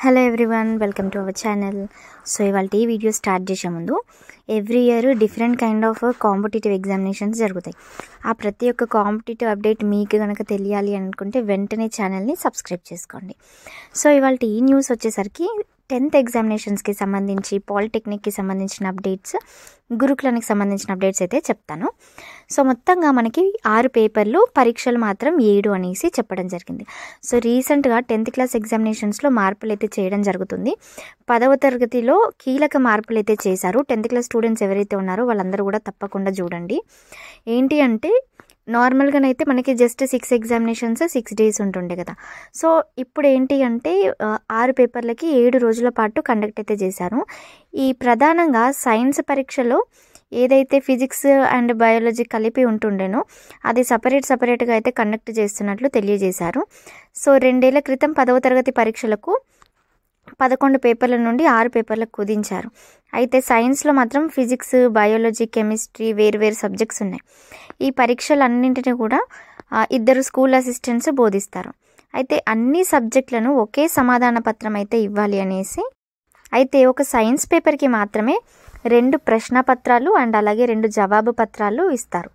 Hello everyone, welcome to our channel. So ఇవాళ ఈ video start చేసే ముందు every year different kind of competitive examinations జరుగుతాయి. ఆ ప్రతి ఒక్క కాంపిటేటివ్ అప్డేట్ మీకు కనుక తెలియాలి అనుకుంటే వెంటనే ఛానల్ని సబ్స్క్రైబ్ చేసుకోండి. సో ఇవాళ ఈ న్యూస్ వచ్చేసరికి 10th ఎగ్జామినేషన్స్కి సంబంధించి, పాలిటెక్నిక్కి సంబంధించిన అప్డేట్స్, గురుకులానికి సంబంధించిన అప్డేట్స్ అయితే చెప్తాను. సో మొత్తంగా మనకి 6 పేపర్లు, పరీక్షలు మాత్రం 7 అనేసి చెప్పడం జరిగింది. సో రీసెంట్గా 10th క్లాస్ ఎగ్జామినేషన్స్లో మార్పులు అయితే చేయడం జరుగుతుంది. 10వ తరగతిలో కీలక మార్పులు అయితే చేశారు. 10th క్లాస్ స్టూడెంట్స్ ఎవరైతే ఉన్నారో వాళ్ళందరూ కూడా తప్పకుండా చూడండి. ఏంటి అంటే నార్మల్గానైతే మనకి జస్ట్ 6 ఎగ్జామినేషన్స్ 6 days ఉంటుండే కదా. సో ఇప్పుడు ఏంటి అంటే 6 పేపర్లకి 7 రోజుల పాటు కండక్ట్ అయితే చేశారు. ఈ ప్రధానంగా సైన్స్ పరీక్షలో ఏదైతే ఫిజిక్స్ అండ్ బయాలజీ కలిపి ఉంటుండేనో అది సపరేట్గా అయితే కండక్ట్ చేస్తున్నట్లు తెలియజేశారు. సో 2 ఏళ్ల క్రితం 10వ తరగతి పరీక్షలకు 11 పేపర్ల నుండి 6 పేపర్లకు కుదించారు. అయితే సైన్స్లో మాత్రం ఫిజిక్స్, బయాలజీ, కెమిస్ట్రీ వేరు సబ్జెక్ట్స్ ఉన్నాయి. ఈ పరీక్షలన్నింటినీ కూడా 2 స్కూల్ అసిస్టెంట్స్ బోధిస్తారు. అయితే అన్ని సబ్జెక్టులను ఒకే సమాధాన పత్రం అయితే ఇవ్వాలి అనేసి, అయితే ఒక సైన్స్ పేపర్కి మాత్రమే 2 ప్రశ్న పత్రాలు అండ్ అలాగే 2 జవాబు పత్రాలు ఇస్తారు.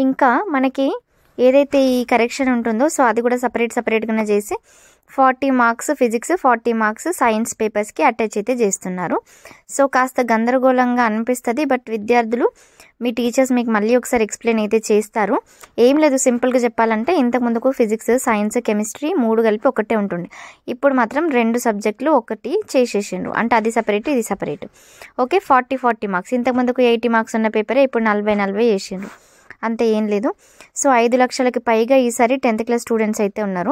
ఇంకా మనకి ఏదైతే ఈ కరెక్షన్ ఉంటుందో సో అది కూడా సపరేట్గానే చేసి 40 మార్క్స్ ఫిజిక్స్, 40 మార్క్స్ సైన్స్ పేపర్స్కి అటాచ్ అయితే చేస్తున్నారు. సో కాస్త గందరగోళంగా అనిపిస్తుంది, బట్ విద్యార్థులు, మీ టీచర్స్ మీకు మళ్ళీ ఒకసారి ఎక్స్ప్లెయిన్ అయితే చేస్తారు. ఏం లేదు, సింపుల్గా చెప్పాలంటే ఇంతకుముందుకు ఫిజిక్స్, సైన్స్, కెమిస్ట్రీ 3 కలిపి ఒకటే ఉంటుంది. ఇప్పుడు మాత్రం 2 సబ్జెక్టులు ఒకటి చేసేసిండ్రు, అంటే అది సపరేట్ ఇది సపరేట్. Okay, 40 marks. ఇంతకుముందుకు 80 మార్క్స్ ఉన్న పేపరే ఇప్పుడు 40 చేసిండ్రు, అంతే, ఏం లేదు. సో 5 లక్షలకి పైగా ఈసారి 10th క్లాస్ స్టూడెంట్స్ అయితే ఉన్నారు.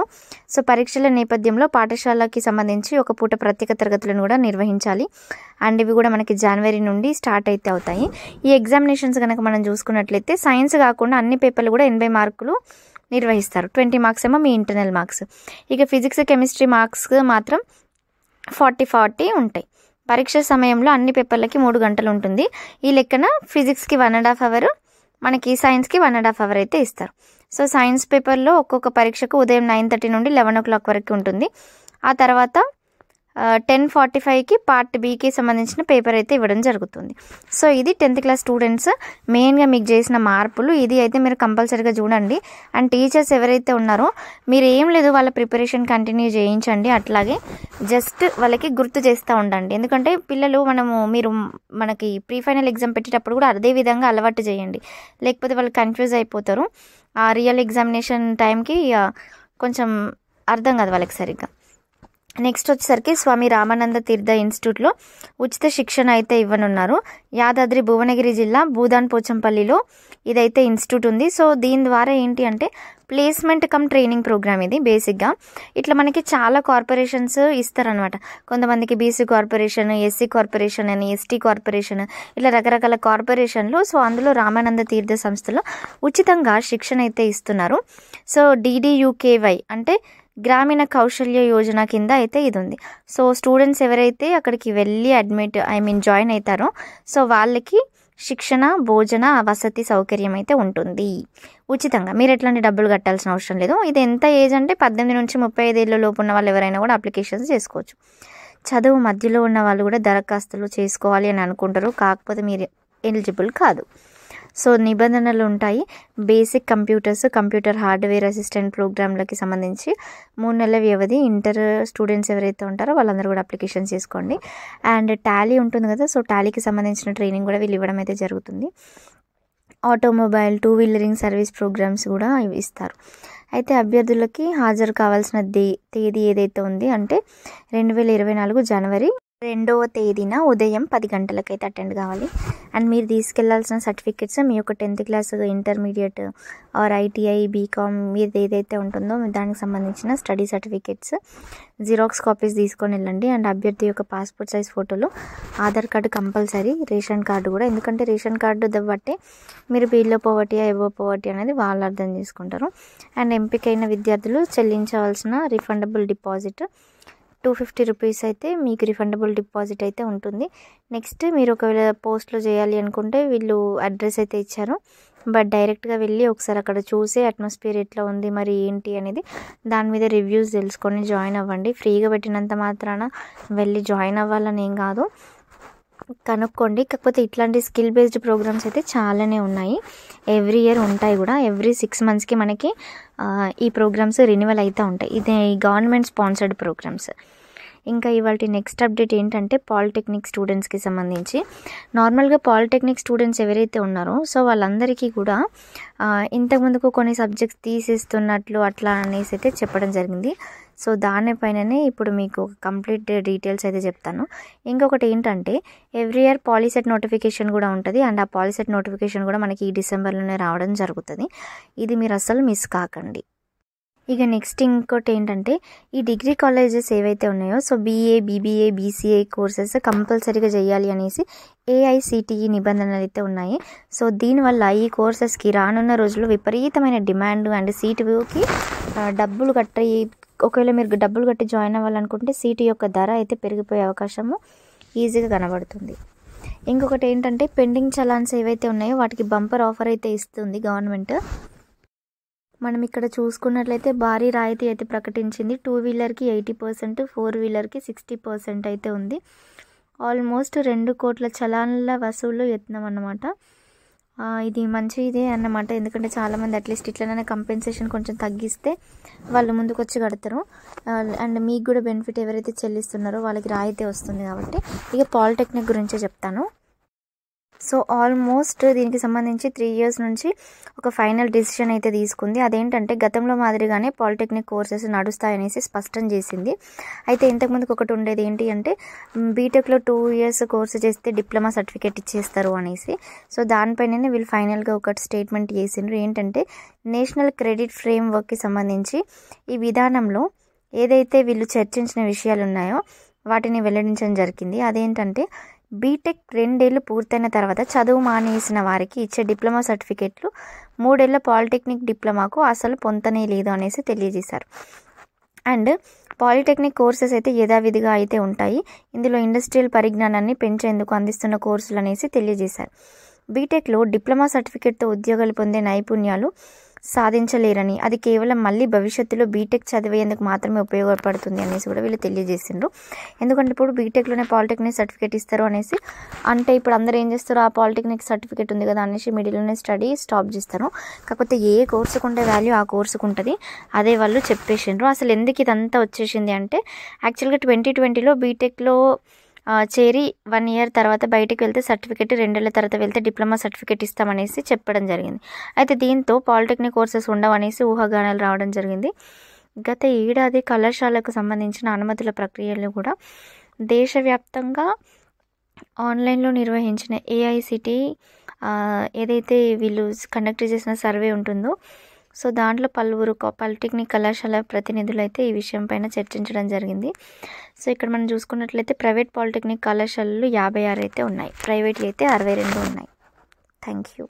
సో పరీక్షల నేపథ్యంలో పాఠశాలకి సంబంధించి ఒక పూట ప్రత్యేక తరగతులను కూడా నిర్వహించాలి. అండ్ ఇవి కూడా మనకి జనవరి నుండి స్టార్ట్ అయితే అవుతాయి. ఈ ఎగ్జామినేషన్స్ కనుక మనం చూసుకున్నట్లయితే సైన్స్ కాకుండా అన్ని పేపర్లు కూడా 80 మార్కులు నిర్వహిస్తారు. 20 మార్క్స్ ఏమో మీ ఇంటర్నల్ మార్క్స్. ఇక ఫిజిక్స్, కెమిస్ట్రీ మార్క్స్ మాత్రం 40 ఉంటాయి. పరీక్ష సమయంలో అన్ని పేపర్లకి 3 గంటలు ఉంటుంది. ఈ లెక్కన ఫిజిక్స్కి 1.5 hour, మనకి సైన్స్కి 1.5 hour అయితే ఇస్తారు. సో సైన్స్ పేపర్లో ఒక్కొక్క పరీక్షకు ఉదయం 9:30 నుండి 11 o'clock వరకు ఉంటుంది. ఆ తర్వాత 10:45కి పార్ట్ బికి సంబంధించిన పేపర్ అయితే ఇవ్వడం జరుగుతుంది. సో ఇది 10th క్లాస్ స్టూడెంట్స్ మెయిన్గా మీకు చేసిన మార్పులు. ఇది అయితే మీరు కంపల్సరీగా చూడండి. అండ్ టీచర్స్ ఎవరైతే ఉన్నారో మీరు ఏం లేదు, వాళ్ళ ప్రిపరేషన్ కంటిన్యూ చేయించండి. అట్లాగే జస్ట్ వాళ్ళకి గుర్తు చేస్తూ ఉండండి. ఎందుకంటే పిల్లలు మీరు మనకి ప్రీ ఫైనల్ ఎగ్జామ్ పెట్టేటప్పుడు కూడా అదే విధంగా అలవాటు చేయండి, లేకపోతే వాళ్ళు కన్ఫ్యూజ్ అయిపోతారు. ఆ రియల్ ఎగ్జామినేషన్ టైంకి కొంచెం అర్థం కాదు వాళ్ళకి సరిగ్గా. నెక్స్ట్ వచ్చేసరికి స్వామి రామానంద తీర్థ ఇన్స్టిట్యూట్లో ఉచిత శిక్షణ అయితే ఇవ్వనున్నారు. యాదాద్రి భువనగిరి జిల్లా భూదాన్ పోచంపల్లిలో ఇదైతే ఇన్స్టిట్యూట్ ఉంది. సో దీని ద్వారా ఏంటి అంటే ప్లేస్మెంట్ కమ్ ట్రైనింగ్ ప్రోగ్రామ్ ఇది. బేసిక్గా ఇట్లా మనకి చాలా కార్పొరేషన్స్ ఇస్తారనమాట. కొంతమందికి బీసీ కార్పొరేషన్, ఎస్సీ కార్పొరేషన్ అని, ఎస్టీ కార్పొరేషన్, ఇలా రకరకాల కార్పొరేషన్లు. సో అందులో రామానంద తీర్థ సంస్థలో ఉచితంగా శిక్షణ అయితే ఇస్తున్నారు. సో DDUKY అంటే గ్రామీణ కౌశల్య యోజన కింద అయితే ఇది ఉంది. సో స్టూడెంట్స్ ఎవరైతే అక్కడికి వెళ్ళి జాయిన్ అవుతారో సో వాళ్ళకి శిక్షణ, భోజన, వసతి సౌకర్యం అయితే ఉంటుంది ఉచితంగా. మీరు ఎట్లాంటి డబ్బులు కట్టాల్సిన అవసరం లేదు. ఇది ఎంత ఏజ్ అంటే 18 నుంచి 35 ఏళ్ళ లోపు ఉన్న వాళ్ళు ఎవరైనా కూడా అప్లికేషన్స్ చేసుకోవచ్చు. చదువు మధ్యలో ఉన్న వాళ్ళు కూడా దరఖాస్తులు చేసుకోవాలి అని అనుకుంటారు, కాకపోతే మీరు ఎలిజిబుల్ కాదు. సో నిబంధనలు ఉంటాయి. Basic computers, computer hardware assistant ప్రోగ్రాంలకి సంబంధించి 3 నెలల వ్యవధి. ఇంటర్ స్టూడెంట్స్ ఎవరైతే ఉంటారో వాళ్ళందరూ కూడా అప్లికేషన్ చేసుకోండి. అండ్ టాలీ ఉంటుంది కదా, సో టాలీకి సంబంధించిన ట్రైనింగ్ కూడా వీళ్ళు ఇవ్వడం అయితే జరుగుతుంది. ఆటోమొబైల్, 2-wheelering సర్వీస్ ప్రోగ్రామ్స్ కూడా ఇస్తారు. అయితే అభ్యర్థులకి హాజరు కావాల్సిన తేదీ ఏదైతే ఉంది అంటే 2024 జనవరి 2వ తేదీన ఉదయం 10 గంటలకైతే అటెండ్ కావాలి. అండ్ మీరు తీసుకెళ్లాల్సిన సర్టిఫికెట్స్ మీ యొక్క 10th class, intermediate or ITI, BCom మీది ఏదైతే ఉంటుందో దానికి సంబంధించిన స్టడీ సర్టిఫికెట్స్, జిరాక్స్ కాపీస్ తీసుకొని వెళ్ళండి. అండ్ అభ్యర్థి యొక్క పాస్పోర్ట్ సైజ్ ఫోటోలు, Aadhaar card compulsory, ration card కూడా. ఎందుకంటే రేషన్ కార్డు బట్టే మీరు బిలో పోవర్టీ, ఎబో పోవర్టీ అనేది వాళ్ళు అర్థం చేసుకుంటారు. అండ్ ఎంపికైన విద్యార్థులు చెల్లించవలసిన రిఫండబుల్ డిపాజిట్ 250 రూపీస్ అయితే మీకు రిఫండబుల్ డిపాజిట్ అయితే ఉంటుంది. నెక్స్ట్ మీరు ఒకవేళ పోస్ట్లో చేయాలి అనుకుంటే వీళ్ళు అడ్రస్ అయితే ఇచ్చారు, బట్ డైరెక్ట్గా వెళ్ళి ఒకసారి అక్కడ చూసి అట్మాస్ఫియర్ ఎట్లా ఉంది మరి ఏంటి అనేది దాని మీద రివ్యూస్ తెలుసుకొని జాయిన్ అవ్వండి. ఫ్రీగా పెట్టినంత మాత్రాన వెళ్ళి జాయిన్ అవ్వాలని ఏం కాదు, కనుక్కోండి. కాకపోతే ఇట్లాంటి స్కిల్ బేస్డ్ ప్రోగ్రామ్స్ అయితే చాలానే ఉన్నాయి, ఎవ్రీ ఇయర్ ఉంటాయి కూడా. ఎవ్రీ 6 monthsకి మనకి ఈ ప్రోగ్రామ్స్ రెన్యువల్ అవుతూ ఉంటాయి. ఇది గవర్నమెంట్ స్పాన్సర్డ్ ప్రోగ్రామ్స్. ఇంకా ఇవాళ నెక్స్ట్ అప్డేట్ ఏంటంటే పాలిటెక్నిక్ స్టూడెంట్స్కి సంబంధించి. నార్మల్గా పాలిటెక్నిక్ స్టూడెంట్స్ ఎవరైతే ఉన్నారో సో వాళ్ళందరికీ కూడా ఇంతకుముందుకు కొన్ని సబ్జెక్ట్స్ తీసేస్తున్నట్లు అట్లా అనేసి అయితే చెప్పడం జరిగింది. సో దానిపైననే ఇప్పుడు మీకు కంప్లీట్ డీటెయిల్స్ అయితే చెప్తాను. ఇంకొకటి ఏంటంటే ఎవ్రీ ఇయర్ పాలిసెట్ నోటిఫికేషన్ కూడా ఉంటుంది, అండ్ ఆ పాలిసెట్ నోటిఫికేషన్ కూడా మనకి ఈ డిసెంబర్లోనే రావడం జరుగుతుంది. ఇది మీరు అస్సలు మిస్ కాకండి. ఇక నెక్స్ట్ ఇంకోటి ఏంటంటే ఈ డిగ్రీ కాలేజెస్ ఏవైతే ఉన్నాయో so BA, BBA, BCA courses కంపల్సరీగా చేయాలి అనేసి AICTE నిబంధనలు అయితే ఉన్నాయి. సో దీనివల్ల ఈ కోర్సెస్కి రానున్న రోజుల్లో విపరీతమైన డిమాండ్ అండ్ సీటుకి డబ్బులు కట్టి, ఒకవేళ మీరు డబ్బులు కట్టి జాయిన్ అవ్వాలనుకుంటే సీటు యొక్క ధర అయితే పెరిగిపోయే అవకాశము ఈజీగా కనబడుతుంది. ఇంకొకటి ఏంటంటే పెండింగ్ చలాన్స్ ఏవైతే ఉన్నాయో వాటికి బంపర్ ఆఫర్ అయితే ఇస్తుంది గవర్నమెంట్. మనం ఇక్కడ చూసుకున్నట్లయితే భారీ రాయితీ అయితే ప్రకటించింది. 2 వీలర్కి 80%, 4 వీలర్కి 60% అయితే ఉంది. ఆల్మోస్ట్ 2 కోట్ల చలాన్ల వసూలు యత్నం అన్నమాట. ఇది మంచిదే అన్నమాట, ఎందుకంటే చాలామంది అట్లీస్ట్ ఇట్లనే కంపెన్సేషన్ కొంచెం తగ్గిస్తే వాళ్ళు ముందుకు వచ్చి కడతారు. అండ్ మీకు కూడా బెనిఫిట్ ఎవరైతే చెల్లిస్తున్నారో వాళ్ళకి రాయితీ వస్తుంది కాబట్టి. ఇక పాలిటెక్నిక్ గురించే చెప్తాను. సో ఆల్మోస్ట్ దీనికి సంబంధించి 3 years నుంచి ఒక ఫైనల్ డెసిషన్ అయితే తీసుకుంది. అదేంటంటే గతంలో మాదిరిగానే పాలిటెక్నిక్ కోర్సెస్ నడుస్తాయనేసి స్పష్టం చేసింది. అయితే ఇంతకుముందుకు ఒకటి ఉండేది ఏంటి అంటే బీటెక్లో 2 years కోర్సు చేస్తే డిప్లొమా సర్టిఫికేట్ ఇచ్చేస్తారు అనేసి. సో దానిపైననే వీళ్ళు ఫైనల్గా ఒక స్టేట్మెంట్ చేసిండ్రు. ఏంటంటే నేషనల్ క్రెడిట్ ఫ్రేమ్వర్క్కి సంబంధించి ఈ విధానంలో ఏదైతే వీళ్ళు చర్చించిన విషయాలు ఉన్నాయో వాటిని వెల్లడించడం జరిగింది. అదేంటంటే బీటెక్ 2 ఏళ్ళు పూర్తయిన తర్వాత చదువు మానేసిన వారికి ఇచ్చే డిప్లొమా సర్టిఫికేట్లు 3 ఏళ్ల పాలిటెక్నిక్ డిప్లొమాకు అసలు పొంతనే లేదు అనేసి తెలియజేశారు. అండ్ పాలిటెక్నిక్ కోర్సెస్ అయితే యథావిధిగా అయితే ఉంటాయి. ఇందులో ఇండస్ట్రియల్ పరిజ్ఞానాన్ని పెంచేందుకు అందిస్తున్న కోర్సులు అనేసి తెలియజేశారు. బీటెక్లో డిప్లొమా సర్టిఫికేట్తో ఉద్యోగాలు పొందే నైపుణ్యాలు సాధించలేరని, అది కేవలం మళ్ళీ భవిష్యత్తులో బీటెక్ చదివేందుకు మాత్రమే ఉపయోగపడుతుంది అనేసి కూడా వీళ్ళు తెలియజేసిండ్రు. ఎందుకంటే ఇప్పుడు బీటెక్లోనే పాలిటెక్నిక్ సర్టిఫికేట్ ఇస్తారు అనేసి అంటే ఇప్పుడు అందరూ ఏం చేస్తారు, ఆ పాలిటెక్నిక్ సర్టిఫికేట్ ఉంది కదా అనేసి మిడిల్లోనే స్టడీ స్టాప్ చేస్తారు. కాకపోతే ఏ కోర్సుకు ఉండే వాల్యూ ఆ కోర్సుకు ఉంటుంది, అదే వాళ్ళు చెప్పేసిండ్రు. అసలు ఎందుకు ఇదంతా వచ్చేసింది అంటే యాక్చువల్గా 2020లో బీటెక్లో చేరి 1 year తర్వాత బయటికి వెళ్తే సర్టిఫికేట్, 2 ఏళ్ల తర్వాత వెళ్తే డిప్లొమా సర్టిఫికేట్ ఇస్తామనేసి చెప్పడం జరిగింది. అయితే దీంతో పాలిటెక్నిక్ కోర్సెస్ ఉండవనేసి ఊహాగానాలు రావడం జరిగింది. గత ఏడాది కళాశాలకు సంబంధించిన అనుమతుల ప్రక్రియలు కూడా దేశవ్యాప్తంగా ఆన్లైన్లో నిర్వహించిన AICTE ఏదైతే వీళ్ళు కండక్ట్ చేసిన సర్వే ఉంటుందో సో దాంట్లో పలువురు పాలిటెక్నిక్ కళాశాల ప్రతినిధులు అయితే ఈ విషయం పైన చర్చించడం జరిగింది. సో ఇక్కడ మనం చూసుకున్నట్లయితే ప్రైవేట్ పాలిటెక్నిక్ కళాశాలలు 56 అయితే ఉన్నాయి, ప్రైవేట్ అయితే 62 ఉన్నాయి. Thank you.